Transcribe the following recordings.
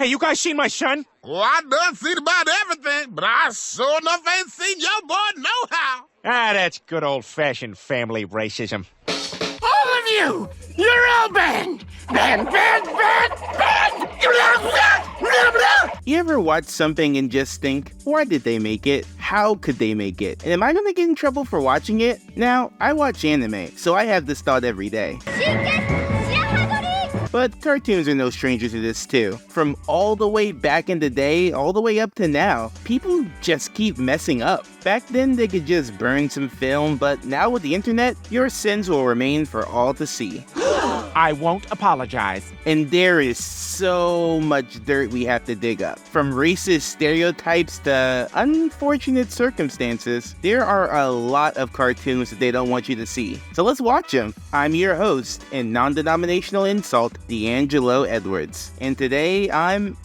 Hey, you guys seen my son? Well, I done seen about everything, but I sure enough ain't seen your boy no-how. Ah, that's good old-fashioned family racism. All of you! You're all banned! Banned! You ever watch something and just think, why did they make it? How could they make it? And am I gonna get in trouble for watching it? Now, I watch anime, so I have this thought every day. But cartoons are no stranger to this too. From all the way back in the day, all the way up to now, people just keep messing up. Back then they could just burn some film, but now with the internet, your sins will remain for all to see. I won't apologize. And there is so much dirt we have to dig up. From racist stereotypes to unfortunate circumstances, there are a lot of cartoons that they don't want you to see. So let's watch them. I'm your host and non-denominational insult, D'Angelo Edwards. And today I'm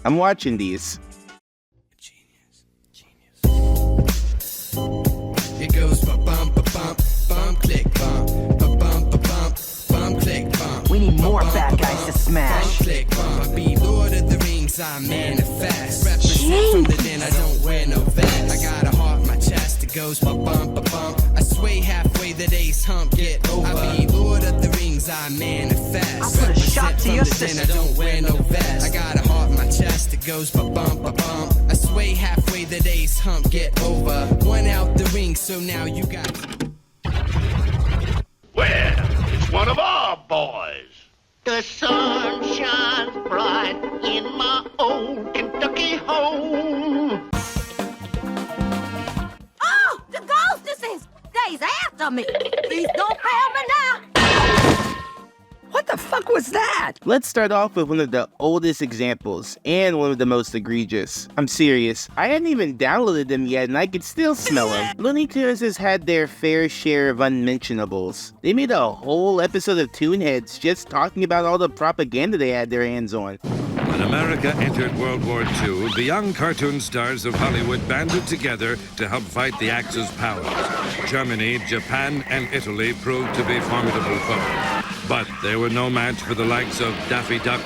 watching these. Genius. It goes ba-bum, ba-bum, bum, click, bum, ba-bum, ba-bum, bum, click, bum. We need more bad guys to smash. Bum, click, bum. I be Lord of the Rings, I manifest. Represent from the den, I don't wear no vest. I got a heart in my chest, it goes ba-bum, ba-bum. I sway halfway, the day's hump, get over. I be Lord of the Rings, I manifest. I'll put a shot to your sister. I don't wear no vest. I got a heart in my chest, it goes ba-bum, ba-bum. I sway halfway, the day's hump, get over. One out the ring, so now you got. Well, it's one of our boys. The sun shines bright in my old Kentucky home. Oh, the ghostesses! They's after me. Please don't fail me now. What the fuck was that? Let's start off with one of the oldest examples, and one of the most egregious. I'm serious, I hadn't even downloaded them yet and I could still smell them. Looney Tunes has had their fair share of unmentionables. They made a whole episode of Toonheads just talking about all the propaganda they had their hands on. When America entered World War II, the young cartoon stars of Hollywood banded together to help fight the Axis powers. Germany, Japan, and Italy proved to be formidable foes. But they were no match for the likes of Daffy Duck,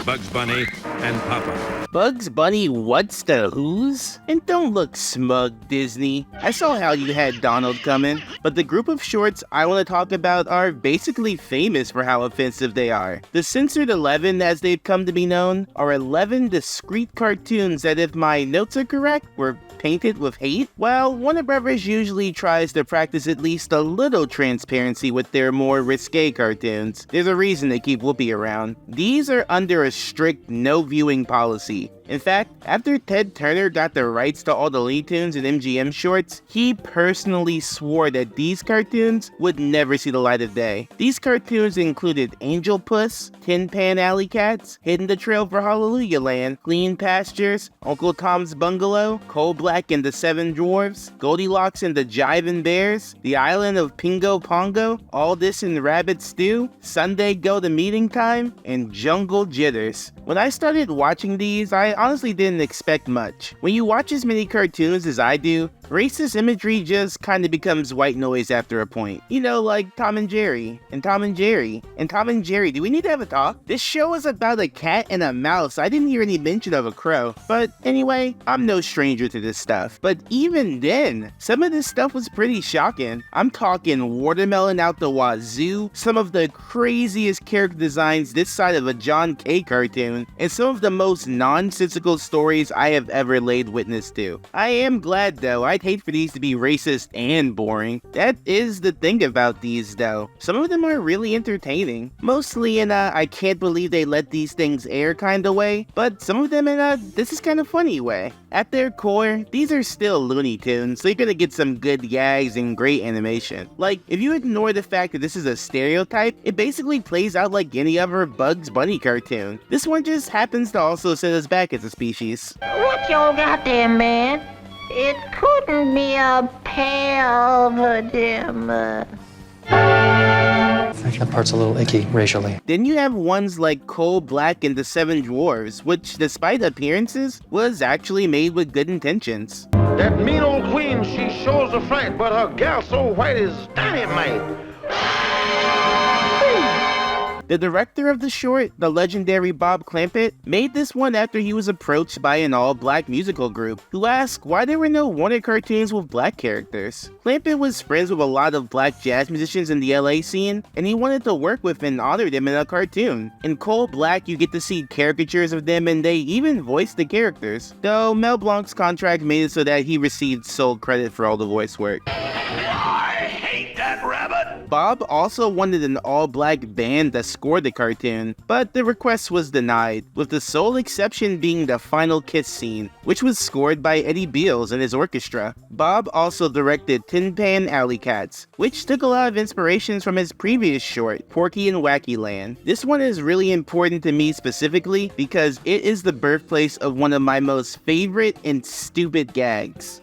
Bugs Bunny, and Papa. Bugs Bunny what's the who's? And don't look smug, Disney. I saw how you had Donald coming, but the group of shorts I want to talk about are basically famous for how offensive they are. The Censored 11, as they've come to be known, are 11 discrete cartoons that, if my notes are correct, were painted with hate? Well, Warner Brothers usually tries to practice at least a little transparency with their more risque cartoons. There's a reason they keep Whoopi around. These are under a strict no viewing policy. In fact, after Ted Turner got the rights to all the Looney Tunes and MGM shorts, he personally swore that these cartoons would never see the light of day. These cartoons included Angel Puss, Tin Pan Alley Cats, Hidden the Trail for Hallelujah Land, Clean Pastures, Uncle Tom's Bungalow, Coal Black and the Seven Dwarfs, Goldilocks and the Jivin' Bears, The Island of Pingo Pongo, All This in Rabbit Stew, Sunday Go to Meeting Time, and Jungle Jitters. When I started watching these, I honestly didn't expect much. When you watch as many cartoons as I do, racist imagery just kinda becomes white noise after a point. You know, like Tom and Jerry, and Tom and Jerry, and Tom and Jerry. Do we need to have a talk? This show is about a cat and a mouse. I didn't hear any mention of a crow. But anyway, I'm no stranger to this stuff. But even then, some of this stuff was pretty shocking. I'm talking watermelon out the wazoo, some of the craziest character designs this side of a John K. cartoon, and some of the most nonsensical stories I have ever laid witness to. I am glad though. I'd hate for these to be racist and boring. That is the thing about these though. Some of them are really entertaining. Mostly in a I can't believe they let these things air kind of way, but some of them in a this is kind of funny way. At their core, these are still Looney Tunes, so you're gonna get some good gags and great animation. Like, if you ignore the fact that this is a stereotype, it basically plays out like any other Bugs Bunny cartoon. This one just happens to also set us back as a species. What y'all got there, man? It couldn't be a pair of them. I think that part's a little icky racially. Then you have ones like Coal Black and the Seven Dwarfs, which, despite appearances, was actually made with good intentions. That mean old queen, she shows a fright, but her gal so white is dynamite. The director of the short, the legendary Bob Clampett, made this one after he was approached by an all-black musical group who asked why there were no Warner cartoons with black characters. Clampett was friends with a lot of black jazz musicians in the LA scene, and he wanted to work with and honor them in a cartoon. In Coal Black, you get to see caricatures of them, and they even voiced the characters, though Mel Blanc's contract made it so that he received sole credit for all the voice work. I hate that rabbit! Bob also wanted an all-black band that scored the cartoon, but the request was denied, with the sole exception being the final kiss scene, which was scored by Eddie Beals and his orchestra. Bob also directed Tin Pan Alley Cats, which took a lot of inspirations from his previous short, Porky and Wacky Land. This one is really important to me specifically because it is the birthplace of one of my most favorite and stupid gags.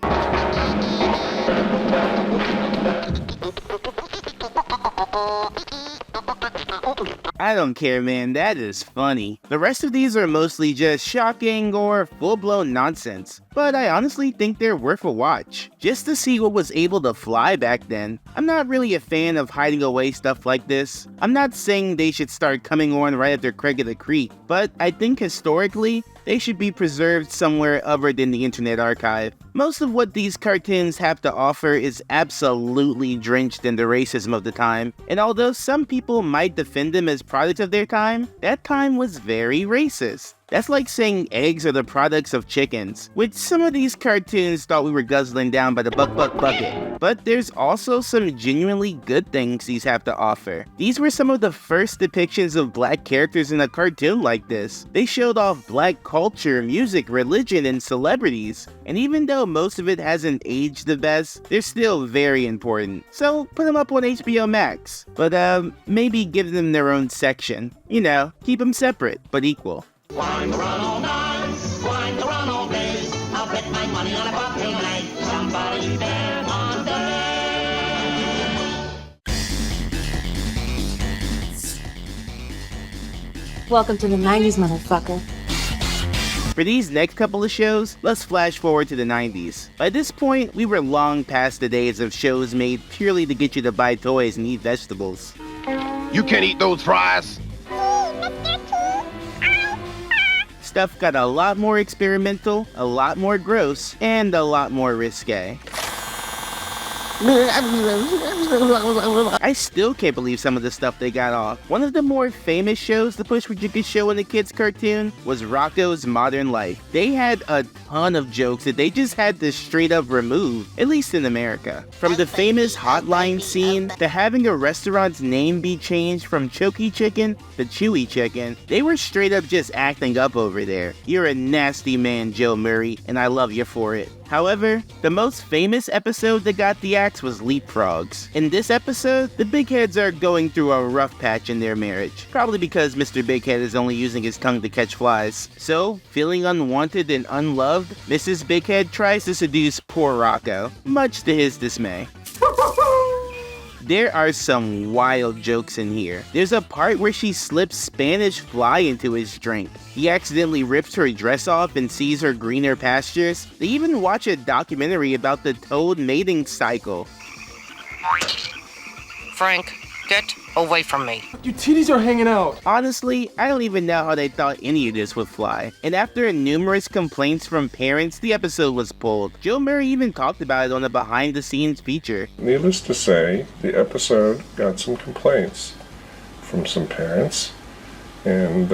I don't care, man, that is funny. The rest of these are mostly just shocking or full-blown nonsense, but I honestly think they're worth a watch, just to see what was able to fly back then. I'm not really a fan of hiding away stuff like this. I'm not saying they should start coming on right after Craig of the Creek, but I think historically, they should be preserved somewhere other than the Internet Archive. Most of what these cartoons have to offer is absolutely drenched in the racism of the time, and although some people might defend them as products of their time, that time was very racist. That's like saying eggs are the products of chickens, which some of these cartoons thought we were guzzling down by the bucket. But there's also some genuinely good things these have to offer. These were some of the first depictions of black characters in a cartoon like this. They showed off black culture, music, religion, and celebrities. And even though most of it hasn't aged the best, they're still very important. So put them up on HBO Max. But maybe give them their own section. You know, keep them separate, but equal. Wind around all night, wind around all day. I'll bet my money on a buffet night. Somebody there on the Welcome to the 90s, motherfucker. For these next couple of shows, let's flash forward to the 90s. By this point, we were long past the days of shows made purely to get you to buy toys and eat vegetables. You can't eat those fries. Stuff got a lot more experimental, a lot more gross, and a lot more risque. I still can't believe some of the stuff they got off. One of the more famous shows to push what you could show in a kid's cartoon was Rocko's Modern Life. They had a ton of jokes that they just had to straight up remove, at least in America. From the famous hotline scene to having a restaurant's name be changed from Choky Chicken to Chewy Chicken, they were straight up just acting up over there. You're a nasty man, Joe Murray, and I love you for it. However, the most famous episode that got the axe was Leapfrogs. In this episode, the Big Heads are going through a rough patch in their marriage, probably because Mr. Big Head is only using his tongue to catch flies. So, feeling unwanted and unloved, Mrs. Big Head tries to seduce poor Rocko, much to his dismay. There are some wild jokes in here. There's a part where she slips Spanish fly into his drink. He accidentally rips her dress off and sees her greener pastures. They even watch a documentary about the toad mating cycle. Frank, get away from me. Your titties are hanging out. Honestly, I don't even know how they thought any of this would fly. And after numerous complaints from parents, the episode was pulled. Joe Murray even talked about it on a behind-the-scenes feature. Needless to say, the episode got some complaints from some parents, and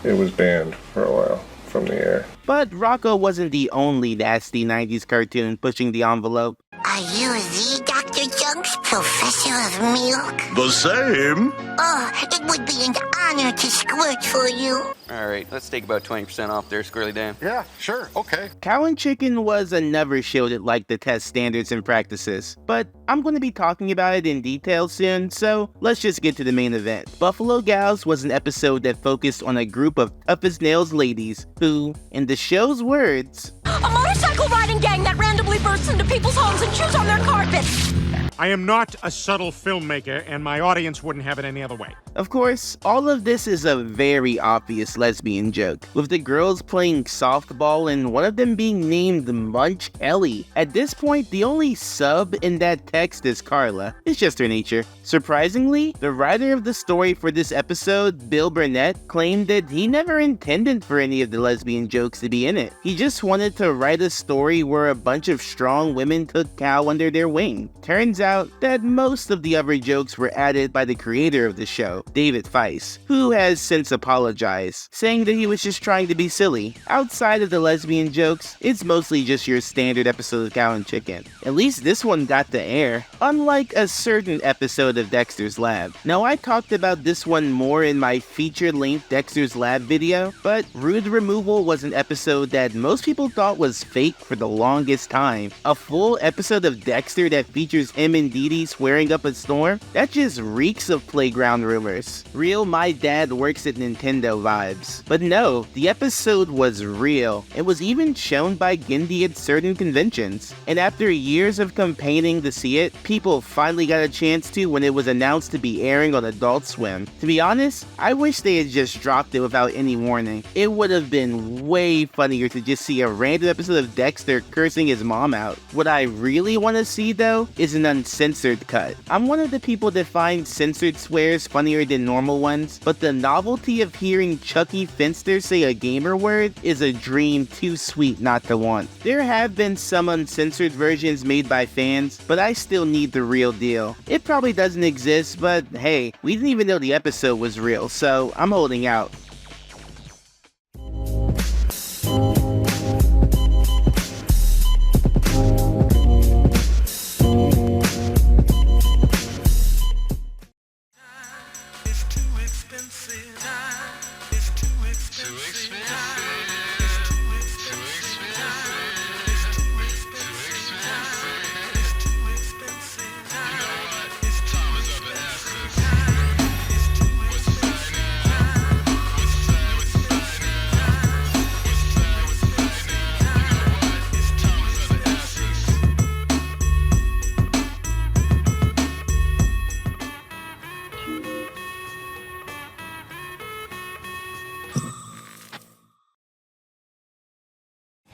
it was banned for a while from the air. But Rocko wasn't the only nasty 90s cartoon pushing the envelope. Are you the Dr. Junk's professor of milk? The same. Oh, it would be an honor to squirt for you. Alright, let's take about 20% off there, Squirrely Dan. Yeah, sure, okay. Cow and Chicken was another show that liked to test standards and practices, but I'm going to be talking about it in detail soon, so let's just get to the main event. Buffalo Gals was an episode that focused on a group of tough-as-nails ladies who, in the show's words, a motorcycle riding gang that randomly bursts into people's homes and chews on their carpets. I am not a subtle filmmaker, and my audience wouldn't have it any other way. Of course, all of this is a very obvious lesbian joke, with the girls playing softball and one of them being named Munch Ellie. At this point, the only sub in that text is Carla. It's just her nature. Surprisingly, the writer of the story for this episode, Bill Burnett, claimed that he never intended for any of the lesbian jokes to be in it. He just wanted to write a story where a bunch of strong women took Cal under their wing. Turns out that most of the other jokes were added by the creator of the show, David Feiss, who has since apologized, saying that he was just trying to be silly. Outside of the lesbian jokes, it's mostly just your standard episode of Cow and Chicken. At least this one got to air, unlike a certain episode of Dexter's Lab. Now, I talked about this one more in my feature-length Dexter's Lab video, but Rude Removal was an episode that most people thought was fake for the longest time. A full episode of Dexter that features him and Dee Dee swearing up a storm? That just reeks of playground rumors. Real my dad works at Nintendo vibes. But no, the episode was real. It was even shown by Gindi at certain conventions. And after years of campaigning to see it, people finally got a chance to when it was announced to be airing on Adult Swim. To be honest, I wish they had just dropped it without any warning. It would have been way funnier to just see a random episode of Dexter cursing his mom out. What I really want to see though is an uncensored cut. I'm one of the people that find censored swears funnier than normal ones, but the novelty of hearing Chucky Finster say a gamer word is a dream too sweet not to want. There have been some uncensored versions made by fans, but I still need the real deal. It probably doesn't exist, but hey, we didn't even know the episode was real, so I'm holding out.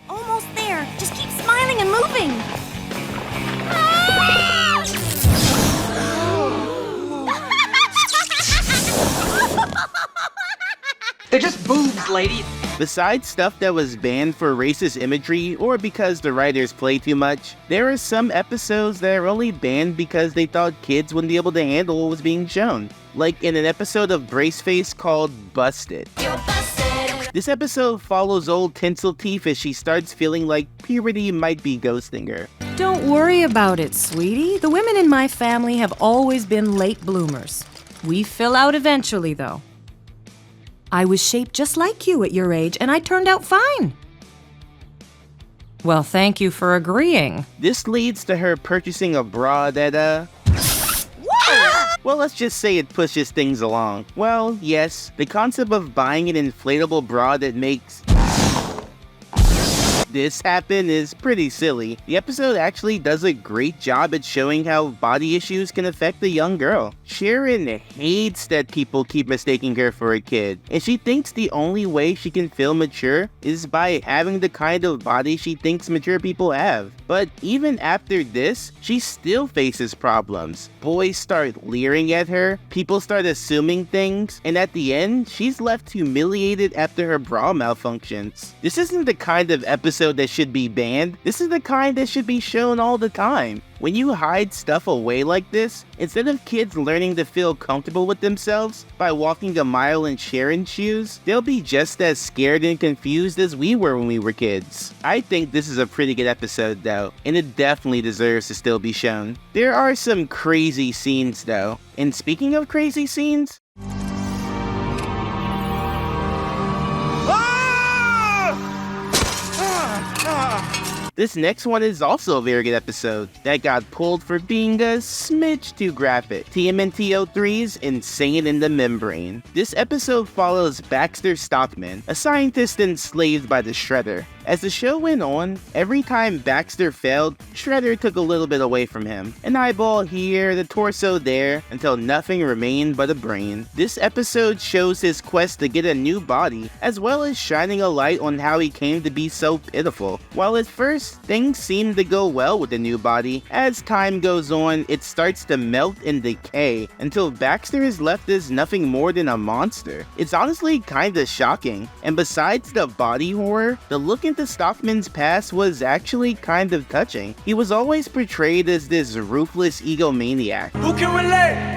Almost there. Just keep smiling and moving. They're just boobs, lady. Besides stuff that was banned for racist imagery or because the writers play too much, there are some episodes that are only banned because they thought kids wouldn't be able to handle what was being shown. Like in an episode of Braceface called Busted. You're busted. This episode follows old Tinsel Teeth as she starts feeling like puberty might be ghosting her. Don't worry about it, sweetie. The women in my family have always been late bloomers. We fill out eventually, though. I was shaped just like you at your age, and I turned out fine. Well, thank you for agreeing. This leads to her purchasing a bra that, well, let's just say it pushes things along. Well, yes, the concept of buying an inflatable bra that makes this happen is pretty silly. The episode actually does a great job at showing how body issues can affect a young girl. Sharon hates that people keep mistaking her for a kid, and she thinks the only way she can feel mature is by having the kind of body she thinks mature people have. But even after this, she still faces problems. Boys start leering at her, people start assuming things, and at the end, she's left humiliated after her bra malfunctions. This isn't the kind of episode that should be banned. This is the kind that should be shown all the time. When you hide stuff away like this, instead of kids learning to feel comfortable with themselves by walking a mile in Sharon's shoes, they'll be just as scared and confused as we were when we were kids. I think this is a pretty good episode though, and it definitely deserves to still be shown. There are some crazy scenes though, and speaking of crazy scenes, this next one is also a very good episode that got pulled for being a smidge too graphic. TMNT 03's Insane in the Membrane. This episode follows Baxter Stockman, a scientist enslaved by the Shredder. As the show went on, every time Baxter failed, Shredder took a little bit away from him. An eyeball here, the torso there, until nothing remained but a brain. This episode shows his quest to get a new body, as well as shining a light on how he came to be so pitiful. While at first, things seem to go well with the new body, as time goes on, it starts to melt and decay until Baxter is left as nothing more than a monster. It's honestly kinda shocking, and besides the body horror, the look into Stockman's past was actually kind of touching. He was always portrayed as this ruthless egomaniac. Who can relate?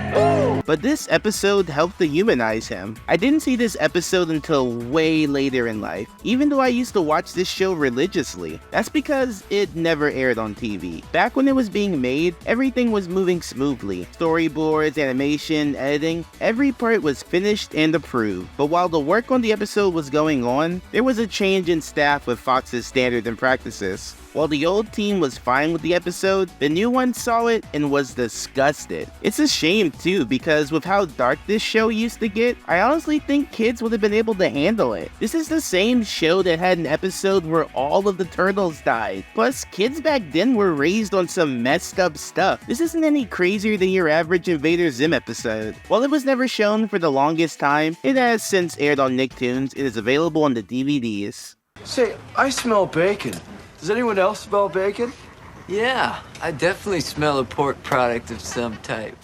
But this episode helped to humanize him. I didn't see this episode until way later in life, even though I used to watch this show religiously. That's because it never aired on TV. Back when it was being made, everything was moving smoothly. Storyboards, animation, editing, every part was finished and approved. But while the work on the episode was going on, there was a change in staff with Fox's standards and practices. While the old team was fine with the episode, the new one saw it and was disgusted. It's a shame too, because with how dark this show used to get, I honestly think kids would have been able to handle it. This is the same show that had an episode where all of the turtles died. Plus, kids back then were raised on some messed up stuff. This isn't any crazier than your average Invader Zim episode. While it was never shown for the longest time, it has since aired on Nicktoons and is available on the DVDs. Say, I smell bacon. Does anyone else smell bacon? Yeah, I definitely smell a pork product of some type.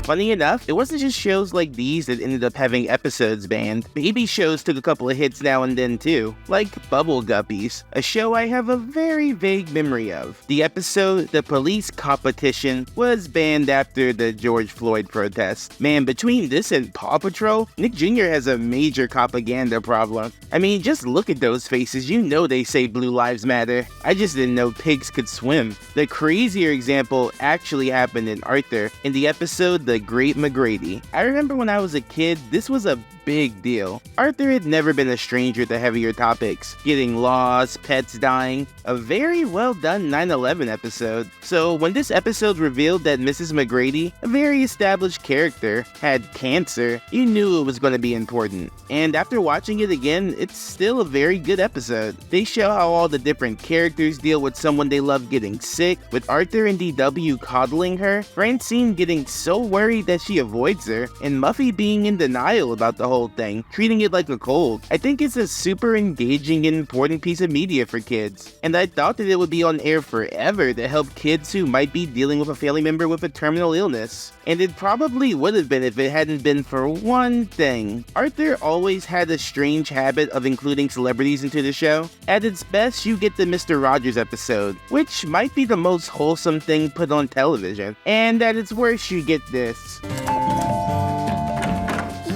Funny enough, it wasn't just shows like these that ended up having episodes banned. Baby shows took a couple of hits now and then too, like Bubble Guppies, a show I have a very vague memory of. The episode, The Police Competition, was banned after the George Floyd protest. Man, between this and Paw Patrol, Nick Jr. has a major propaganda problem. I mean, just look at those faces, you know they say Blue Lives Matter. I just didn't know pigs could swim. The crazier example actually happened in Arthur, in the episode The Great McGrady. I remember when I was a kid, this was a big deal. Arthur had never been a stranger to heavier topics, getting lost, pets dying, a very well done 9/11 episode. So when this episode revealed that Mrs. McGrady, a very established character, had cancer, you knew it was going to be important. And after watching it again, it's still a very good episode. They show how all the different characters deal with someone they love getting sick, with Arthur and DW coddling her, Francine getting so worried that she avoids her, and Muffy being in denial about the whole thing, treating it like a cold. I think it's a super engaging and important piece of media for kids, and I thought that it would be on air forever to help kids who might be dealing with a family member with a terminal illness. And it probably would have been if it hadn't been for one thing. Arthur always had a strange habit of including celebrities into the show. At its best, you get the Mr. Rogers episode, which might be the most wholesome thing put on television. And at its worst, you get this.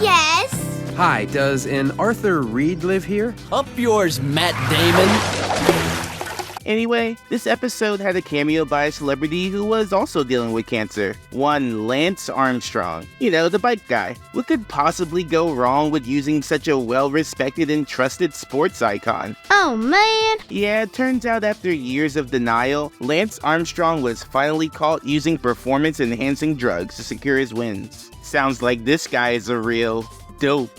Yes? Hi, does an Arthur Reed live here? Up yours, Matt Damon. Anyway, this episode had a cameo by a celebrity who was also dealing with cancer. One Lance Armstrong. You know, the bike guy. What could possibly go wrong with using such a well-respected and trusted sports icon? Oh man! Yeah, it turns out after years of denial, Lance Armstrong was finally caught using performance-enhancing drugs to secure his wins. Sounds like this guy is a real dope.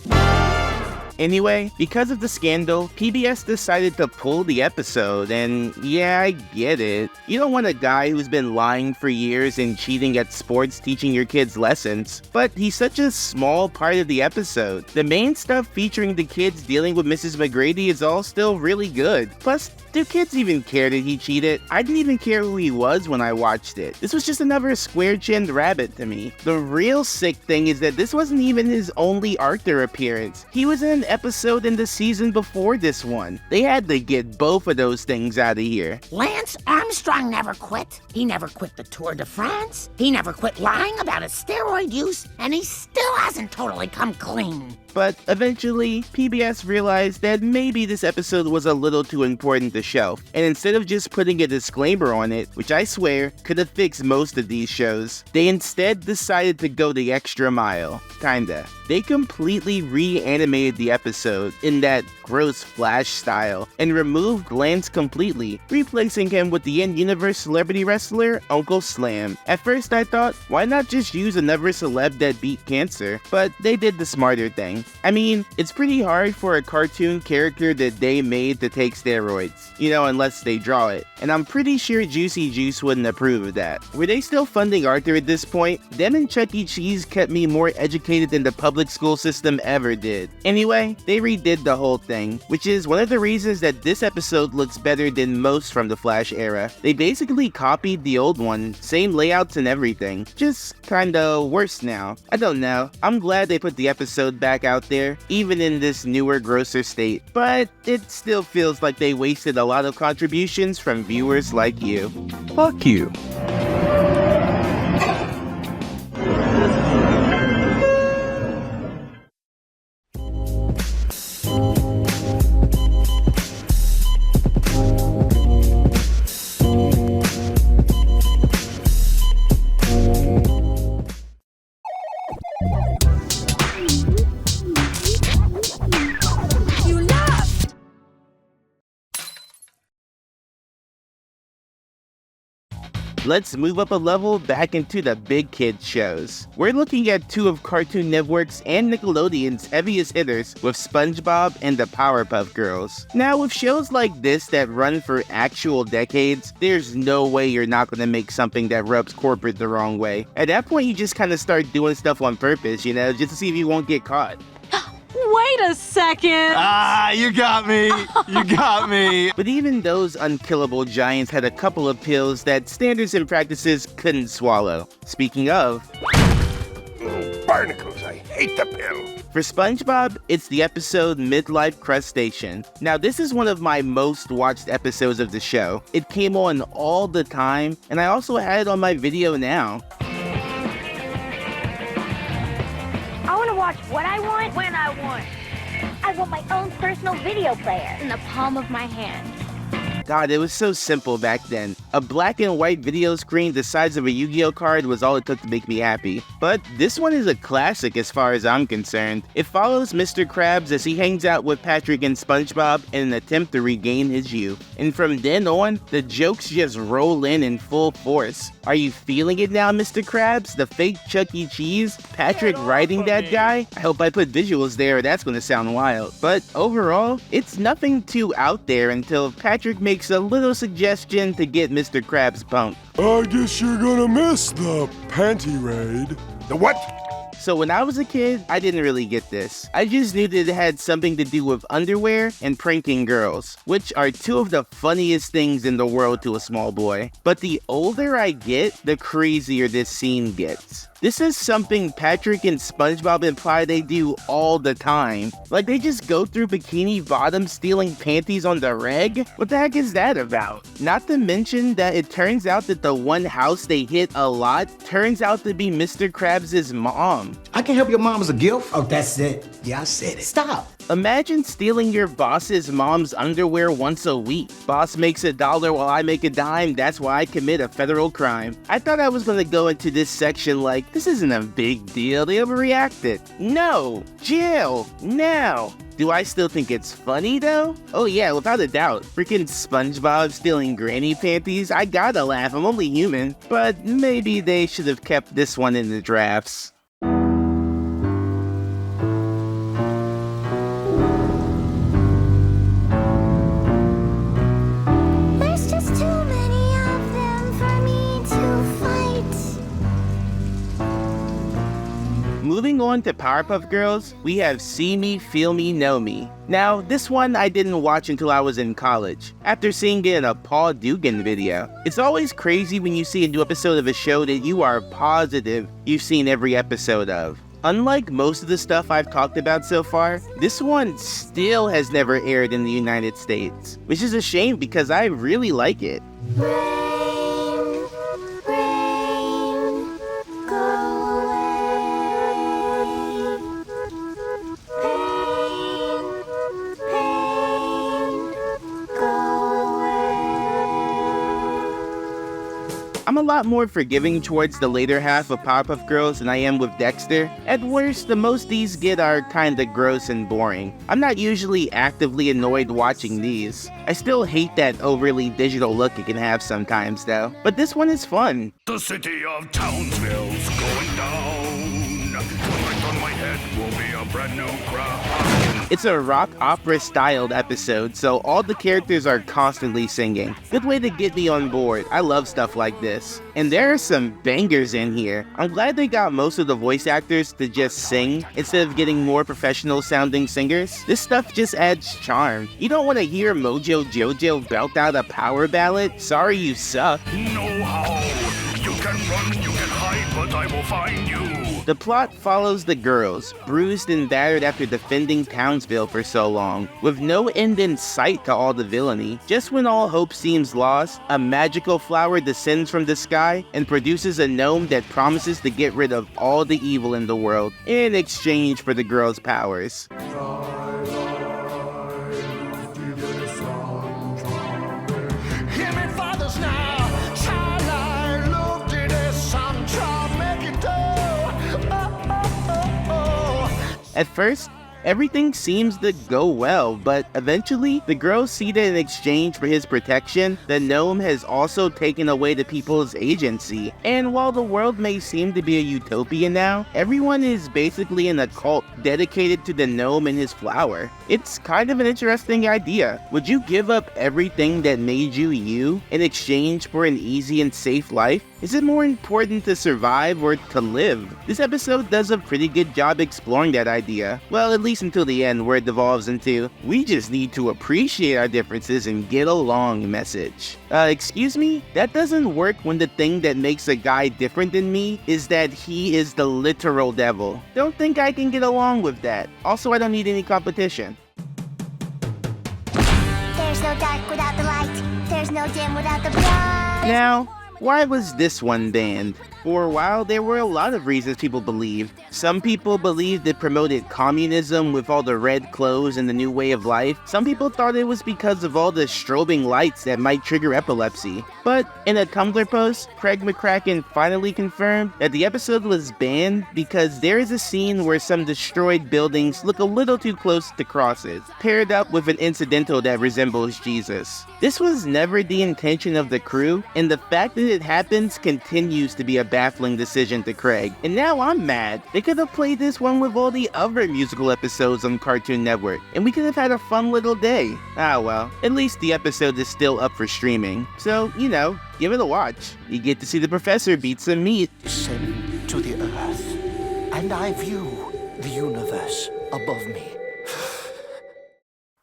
Anyway, because of the scandal, PBS decided to pull the episode, and yeah, I get it. You don't want a guy who's been lying for years and cheating at sports teaching your kids lessons, but he's such a small part of the episode. The main stuff featuring the kids dealing with Mrs. McGrady is all still really good. Plus, do kids even care that he cheated? I didn't even care who he was when I watched it. This was just another square-chinned rabbit to me. The real sick thing is that this wasn't even his only Arthur appearance. He was in an episode in the season before this one. They had to get both of those things out of here. Lance Armstrong never quit. He never quit the Tour de France. He never quit lying about his steroid use, and he still hasn't totally come clean. But eventually, PBS realized that maybe this episode was a little too important to shelf, and instead of just putting a disclaimer on it, which I swear could have fixed most of these shows, they instead decided to go the extra mile. Kinda. They completely reanimated the episode in that gross Flash style and removed Lance completely, replacing him with the in-universe celebrity wrestler Uncle Slam. At first I thought, why not just use another celeb that beat cancer? But they did the smarter thing. thing. I mean, it's pretty hard for a cartoon character that they made to take steroids, you know, unless they draw it. And I'm pretty sure Juicy Juice wouldn't approve of that. Were they still funding Arthur at this point? Them and Chuck E. Cheese kept me more educated than the public school system ever did. Anyway, they redid the whole thing, which is one of the reasons that this episode looks better than most from the Flash era. They basically copied the old one, same layouts and everything, just kinda worse now. I don't know, I'm glad they put the episode back out there, even in this newer, grosser state, but it still feels like they wasted a lot of contributions from viewers like you. Fuck you. Let's move up a level back into the big kid shows. We're looking at two of Cartoon Network's and Nickelodeon's heaviest hitters with SpongeBob and the Powerpuff Girls. Now, with shows like this that run for actual decades, there's no way you're not gonna make something that rubs corporate the wrong way. At that point, you just kinda start doing stuff on purpose, you know, just to see if you won't get caught. Wait a second! Ah, you got me! You got me! But even those unkillable giants had a couple of pills that standards and practices couldn't swallow. Speaking of... barnacles, I hate the pill! For SpongeBob, it's the episode Midlife Crustacean. Now, this is one of my most watched episodes of the show. It came on all the time, and I also had it on my video now. I want to watch what I want, when I want. I want my own personal video player in the palm of my hand. God, it was so simple back then. A black and white video screen the size of a Yu-Gi-Oh card was all it took to make me happy. But this one is a classic as far as I'm concerned. It follows Mr. Krabs as he hangs out with Patrick and SpongeBob in an attempt to regain his youth. And from then on, the jokes just roll in full force. Are you feeling it now, Mr. Krabs? The fake Chuck E. Cheese? Patrick riding that guy? I hope I put visuals there, or that's gonna sound wild. But overall, it's nothing too out there until Patrick makes a little suggestion to get Mr. Krabs pumped. I guess you're gonna miss the panty raid. The what? So when I was a kid, I didn't really get this. I just knew that it had something to do with underwear and pranking girls, which are two of the funniest things in the world to a small boy. But the older I get, the crazier this scene gets. This is something Patrick and SpongeBob imply they do all the time. Like they just go through Bikini Bottom stealing panties on the reg? What the heck is that about? Not to mention that it turns out that the one house they hit a lot turns out to be Mr. Krabs' mom. I can help your mom as a gift. Oh, that's it. Yeah, I said it. Stop. Imagine stealing your boss's mom's underwear once a week. Boss makes $1 while I make a dime, that's why I commit a federal crime. I thought I was gonna go into this section like, this isn't a big deal, they overreacted. No! Jail! Now! Do I still think it's funny though? Oh yeah, without a doubt. Freaking SpongeBob stealing granny panties, I gotta laugh, I'm only human. But maybe they should have kept this one in the drafts. Moving on to Powerpuff Girls, we have See Me, Feel Me, Know Me. Now, this one I didn't watch until I was in college, after seeing it in a Paul Dugan video. It's always crazy when you see a new episode of a show that you are positive you've seen every episode of. Unlike most of the stuff I've talked about so far, this one still has never aired in the United States, which is a shame because I really like it. I'm a lot more forgiving towards the later half of Powerpuff Girls than I am with Dexter. At worst, the most these get are kinda gross and boring. I'm not usually actively annoyed watching these. I still hate that overly digital look it can have sometimes though. But this one is fun. The city of Townsville's going down. Tonight on my head will be a brand new crop. It's a rock opera styled episode, so all the characters are constantly singing. Good way to get me on board. I love stuff like this. And there are some bangers in here. I'm glad they got most of the voice actors to just sing instead of getting more professional sounding singers. This stuff just adds charm. You don't want to hear Mojo Jojo belt out a power ballad? Sorry you suck. Know how. You can run, you can hide, but I will find you. The plot follows the girls, bruised and battered after defending Townsville for so long, with no end in sight to all the villainy. Just when all hope seems lost, a magical flower descends from the sky and produces a gnome that promises to get rid of all the evil in the world in exchange for the girls' powers. At first, everything seems to go well, but eventually, the girls see that in exchange for his protection, the gnome has also taken away the people's agency. And while the world may seem to be a utopia now, everyone is basically in a cult dedicated to the gnome and his flower. It's kind of an interesting idea. Would you give up everything that made you you in exchange for an easy and safe life? Is it more important to survive or to live? This episode does a pretty good job exploring that idea. Well, at least until the end, where it devolves into, we just need to appreciate our differences and get along message. Excuse me? That doesn't work when the thing that makes a guy different than me is that he is the literal devil. Don't think I can get along with that. Also, I don't need any competition. There's no dark without the light. There's no dim without the blood. Now, why was this one banned? For a while, there were a lot of reasons people believed. Some people believed it promoted communism with all the red clothes and the new way of life. Some people thought it was because of all the strobing lights that might trigger epilepsy. But in a Tumblr post, Craig McCracken finally confirmed that the episode was banned because there is a scene where some destroyed buildings look a little too close to crosses, paired up with an incidental that resembles Jesus. This was never the intention of the crew, and the fact that it happens continues to be a baffling decision to Craig. And now I'm mad. They could have played this one with all the other musical episodes on Cartoon Network, and we could have had a fun little day. Ah well, at least the episode is still up for streaming. So, you know, give it a watch. You get to see the professor beat some meat. Listen to the earth, and I view the universe above me.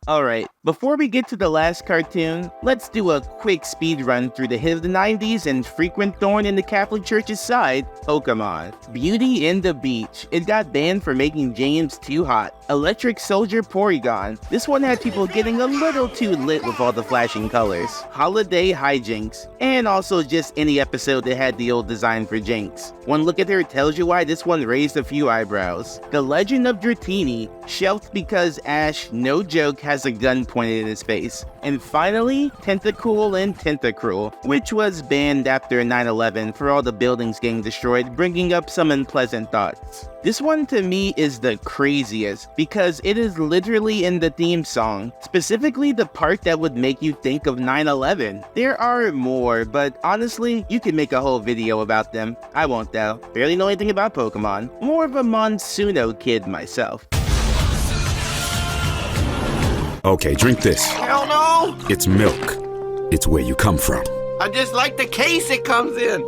Alright, before we get to the last cartoon, let's do a quick speed run through the hit of the 90s and frequent thorn in the Catholic Church's side, Pokemon. Beauty and the Beach. It got banned for making James too hot. Electric Soldier Porygon. This one had people getting a little too lit with all the flashing colors. Holiday Hijinks. And also just any episode that had the old design for Jinx. One look at her tells you why this one raised a few eyebrows. The Legend of Dratini. Shelved because Ash, no joke, has a gun pointed in his face. And finally, Tentacool and Tentacruel, which was banned after 9/11 for all the buildings getting destroyed, bringing up some unpleasant thoughts. This one to me is the craziest because it is literally in the theme song, specifically the part that would make you think of 9/11. There are more, but honestly, you could make a whole video about them. I won't though. Barely know anything about Pokemon. More of a Monsuno kid myself. Okay, drink this. Hell no! It's milk. It's where you come from. I just like the case it comes in.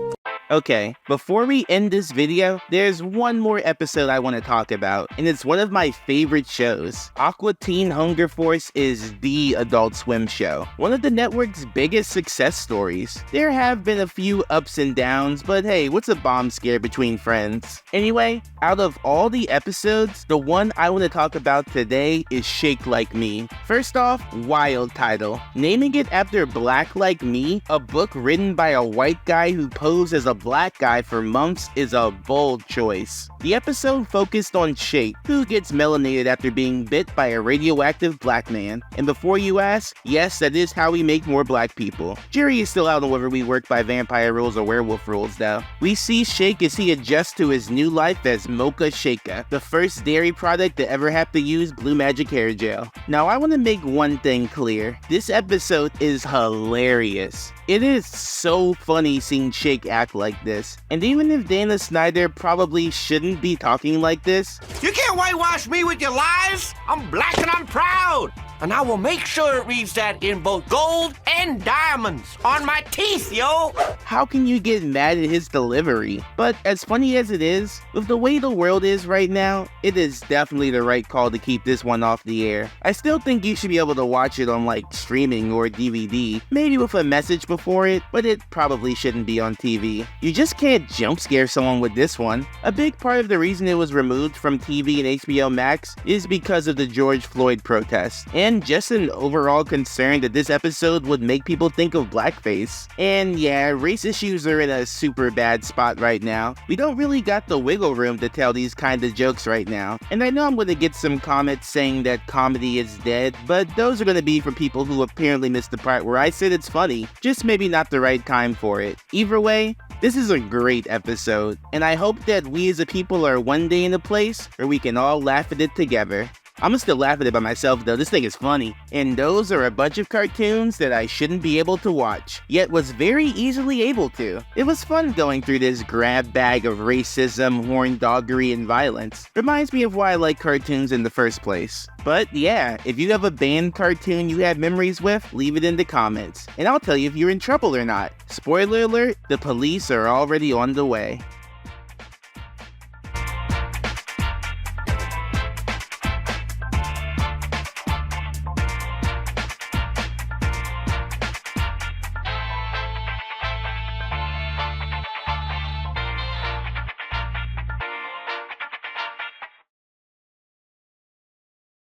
Okay, before we end this video, there's one more episode I want to talk about, and it's one of my favorite shows. Aqua Teen Hunger Force is the Adult Swim show, one of the network's biggest success stories. There have been a few ups and downs, but hey, what's a bomb scare between friends? Anyway, out of all the episodes, the one I want to talk about today is Shake Like Me. First off, wild title. Naming it after Black Like Me, a book written by a white guy who posed as a black guy for months, is a bold choice. The episode focused on Shake, who gets melanated after being bit by a radioactive black man. And before you ask, yes, that is how we make more black people. Jury is still out on whether we work by vampire rules or werewolf rules though. We see Shake as he adjusts to his new life as Mocha Shaka, the first dairy product to ever have to use blue magic hair gel. Now I want to make one thing clear. This episode is hilarious. It is so funny seeing Shake act like like this. And even if Dana Snyder probably shouldn't be talking like this, You can't whitewash me with your lies. I'm black and I'm proud. And I will make sure it reads that in both gold and diamonds on my teeth, yo. how can you get mad at his delivery? But as funny as it is, with the way the world is right now, it is definitely the right call to keep this one off the air. I still think you should be able to watch it on like streaming or DVD, maybe with a message before it, but it probably shouldn't be on TV. You just can't jump scare someone with this one. A big part of the reason it was removed from TV and HBO Max is because of the George Floyd protests, and just an overall concern that this episode would make people think of blackface. And yeah, race issues are in a super bad spot right now. We don't really got the wiggle room to tell these kind of jokes right now. And I know I'm gonna get some comments saying that comedy is dead, but those are gonna be from people who apparently missed the part where I said it's funny, just maybe not the right time for it. Either way, this is a great episode, and I hope that we as a people are one day in a place where we can all laugh at it together. I'm still laughing at it by myself though, this thing is funny. And those are a bunch of cartoons that I shouldn't be able to watch, yet was very easily able to. It was fun going through this grab bag of racism, horndoggery, and violence. Reminds me of why I like cartoons in the first place. But yeah, if you have a banned cartoon you have memories with, leave it in the comments, and I'll tell you if you're in trouble or not. Spoiler alert, the police are already on the way.